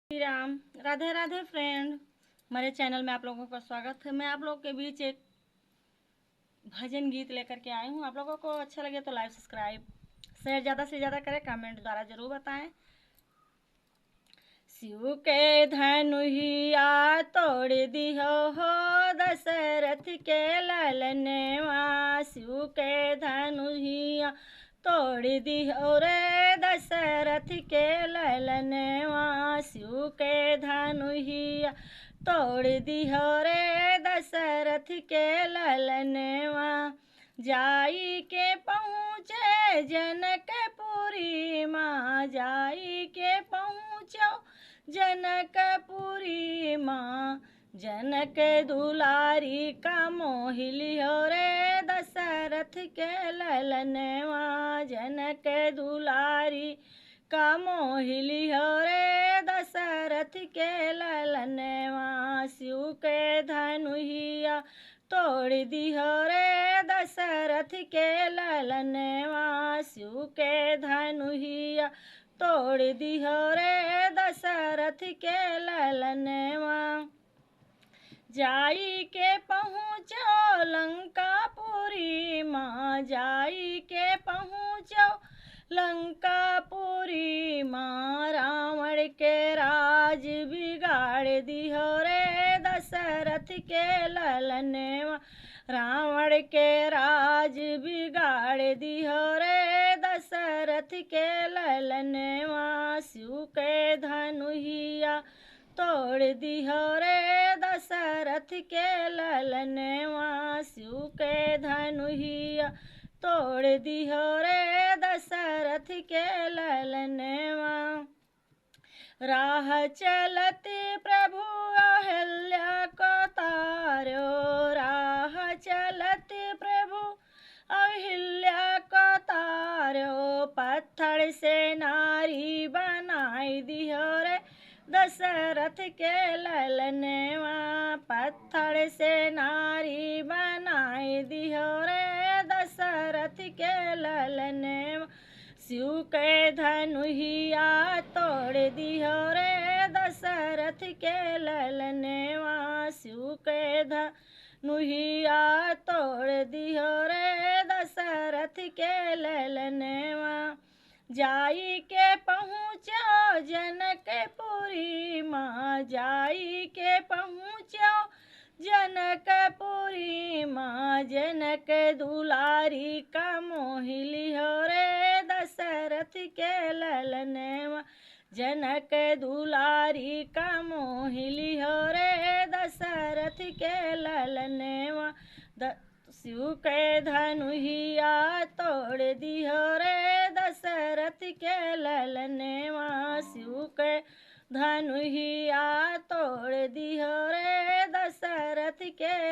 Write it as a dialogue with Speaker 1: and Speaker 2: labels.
Speaker 1: Shri Ram. Radhe Radhe friend, हमारे channel में आप लोगों का स्वागत है। मैं आप लोगों के बीच एक भजन गीत लेकर के आई हूँ। आप लोगों को अच्छा लगे तो लाइक सब्सक्राइब शेयर ज़्यादा से ज़्यादा करें, कमेंट द्वारा ज़रूर बताएं। शिव के धनुहिया तोड़ दिहो हो दशरथ के ललनवा। शिव के धनुहिया तोड़ दिहो रे दशरथ के ललनवा। शिव के धनुहिया तोड़ दिहो रे दशरथ के ललनवा। जाई के पहुँचे जनकपुरी माँ, जाई के पहुँचो जनकपुरी माँ। जनक दुलारी का मोहिली हो रे दशरथ के ललनवा। जनक दुलारी का मोहिली हो रे दशरथ के ललनवा। शिव के धनुहिया तोड़ दिहो रे दशरथ के ललनवा। शिव के धनुहिया तोड़ दिहो रे दशरथ के ललनवा। जाई के पहुँचो लंकापुरी माँ, जाई के पहुँचो लंकापुरी माँ। रावण के राज बिगाड़ दिहो रे दशरथ के ललनवा। रावण के राज बिगाड़ दिहो रे दशरथ के ललनवा। शिव के धनुहिया तोड़ दिहो रे दशरथ के ललनवा। शिव के धनुहिया तोड़ दिहो रे दशरथ के ललनवा। राह चलते प्रभु अहिल्या को तारो। राह चलते प्रभु अहिल्या को तारो। पत्थर से नारी बनाई दिहो रे दशरथ के ललनवा। पत्थर से नारी बनाई दिहो रे दशरथ के ललनवा। शिव के धनुहिया तोड़ दिहो रे दशरथ के ललनवा। शिव के धनुहिया तोड़ दिहो रे दशरथ के ललनवा। जाई के पहुँचो जनकपुरी माँ, जाई के पहुँचो जनकपुरी माँ। जनक दुलारी का मोहिली हो रे दशरथ के ललनवा। जनक दुलारी का मोहिली हो रे दशरथ के ललनवा। शिव के धनुहिया तोड़ दिहो रे दशरथ के ललनवा। शिव के धनुहिया तोड़ दिहो रे दशरथ के